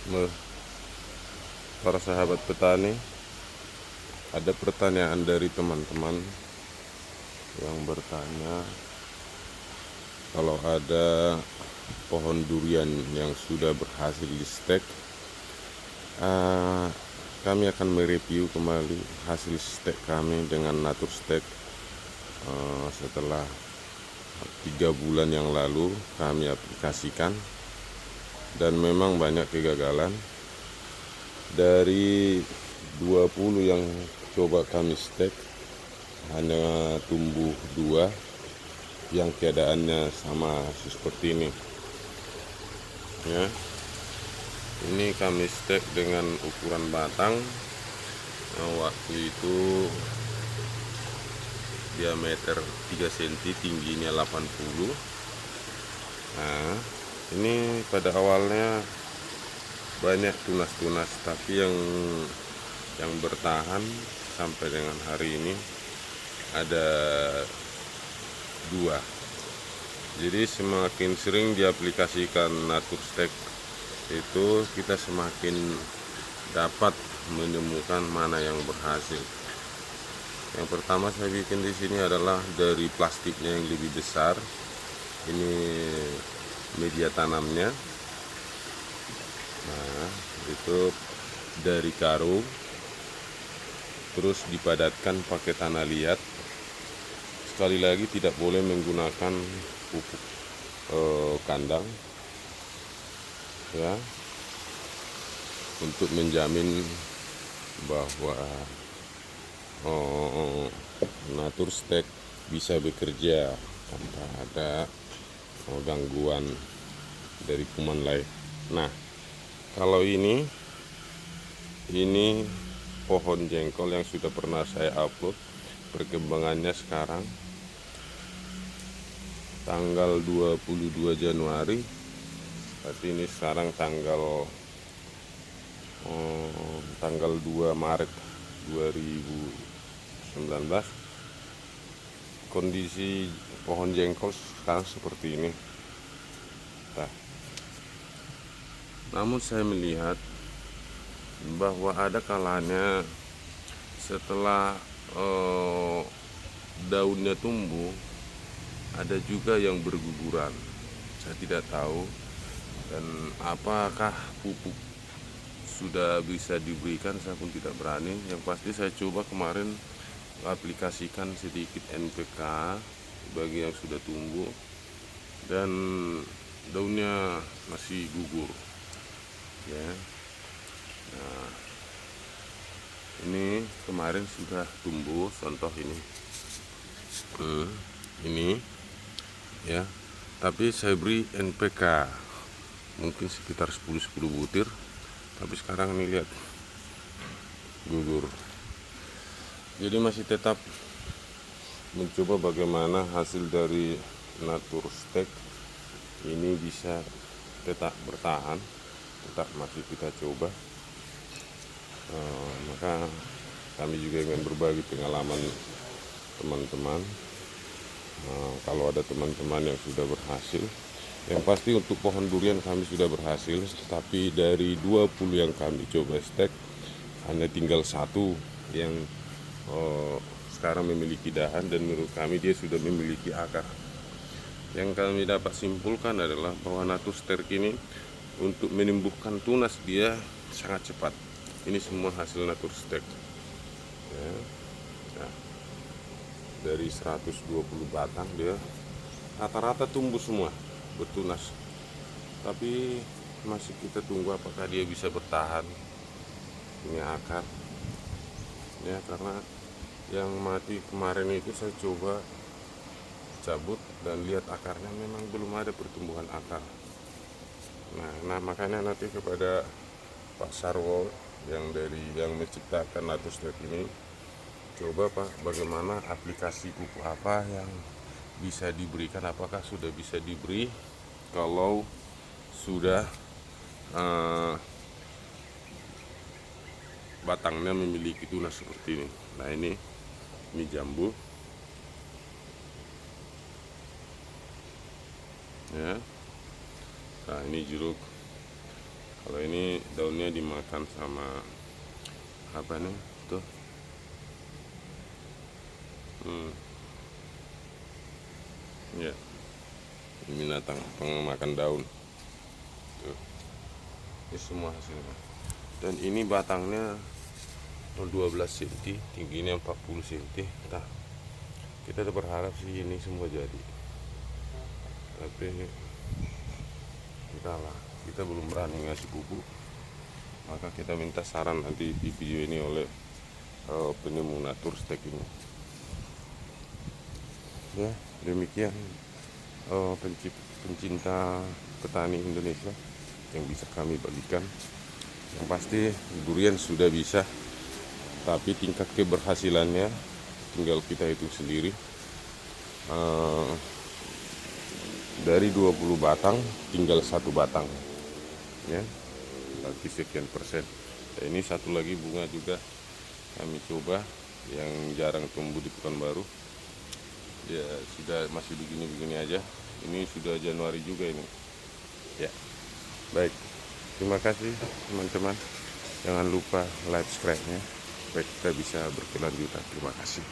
Me- Para sahabat petani, ada pertanyaan dari teman-teman yang bertanya kalau ada pohon durian yang sudah berhasil di stek. Kami akan mereview kembali hasil stek kami dengan natur stek setelah 3 bulan yang lalu kami aplikasikan, dan memang banyak kegagalan. Dari 20 yang coba kami stek, hanya tumbuh 2 yang keadaannya sama seperti ini ya. Ini kami stek dengan ukuran batang. Waktu itu diameter 3 cm, tingginya 80. Nah, ini pada awalnya banyak tunas-tunas, tapi yang bertahan sampai dengan hari ini ada 2. Jadi semakin sering diaplikasikan natur stek itu, kita semakin dapat menemukan mana yang berhasil. Yang pertama saya bikin di sini adalah dari plastiknya yang lebih besar. Ini media tanamnya. Nah, itu dari karung, terus dipadatkan pakai tanah liat. Sekali lagi, tidak boleh menggunakan pupuk kandang ya, untuk menjamin bahwa natur stek bisa bekerja tanpa ada gangguan dari kuman lain. Nah, kalau ini pohon jengkol yang sudah pernah saya upload perkembangannya sekarang tanggal 22 Januari, tapi ini sekarang tanggal 2 Maret 2019. Kondisi pohon jengkol sekarang seperti ini. Nah, namun saya melihat bahwa ada kalanya setelah daunnya tumbuh, ada juga yang berguguran. Saya tidak tahu dan apakah pupuk sudah bisa diberikan, saya pun tidak berani. Yang pasti saya coba kemarin aplikasikan sedikit NPK bagi yang sudah tumbuh, dan daunnya masih gugur ya. Nah, ini kemarin sudah tumbuh, contoh ini ya, tapi saya beri NPK mungkin sekitar 10 butir, tapi sekarang ini lihat gugur. Jadi masih tetap mencoba bagaimana hasil dari natur stek ini bisa tetap bertahan, tetap masih kita coba. Maka kami juga ingin berbagi pengalaman teman-teman. Kalau ada teman-teman yang sudah berhasil, yang pasti untuk pohon durian kami sudah berhasil, tapi dari 20 yang kami coba stek, hanya tinggal 1 yang sekarang memiliki dahan, dan menurut kami dia sudah memiliki akar. Yang kami dapat simpulkan adalah bahwa natur stek ini untuk menumbuhkan tunas dia sangat cepat. Ini semua hasil natur stek ya. Nah, dari 120 batang dia rata-rata tumbuh semua, bertunas. Tapi masih kita tunggu apakah dia bisa bertahan ini akar ya, karena yang mati kemarin itu saya coba cabut dan lihat akarnya memang belum ada pertumbuhan akar. Nah, makanya nanti kepada Pak Sarwo yang menciptakan natur stek ini, coba Pak, bagaimana aplikasi pupuk apa yang bisa diberikan, apakah sudah bisa diberi kalau sudah batangnya memiliki tunas seperti ini. Nah, ini jambu ya. Nah, ini jeruk. Kalau ini daunnya dimakan sama apa nih tuh, ya, binatang pemakan daun tuh. Ini semua hasilnya. Dan ini batangnya 12 cm, tingginya 40 cm. Nah, kita udah berharap sih ini semua jadi, tapi kita belum berani ngasih pupuk. Maka kita minta saran nanti di video ini oleh penemu Naturstek ini. Ya, demikian pencinta petani Indonesia yang bisa kami bagikan. Yang pasti durian sudah bisa, tapi tingkat keberhasilannya tinggal kita hitung sendiri. Dari 20 batang tinggal 1 batang, ya, berarti sekian persen. Nah, ini satu lagi bunga juga kami coba yang jarang tumbuh di Pekanbaru. Dia sudah masih begini-begini aja. Ini sudah Januari juga ini. Ya, baik. Terima kasih teman-teman. Jangan lupa like, subscribe-nya supaya kita bisa berkelanjutan. Terima kasih.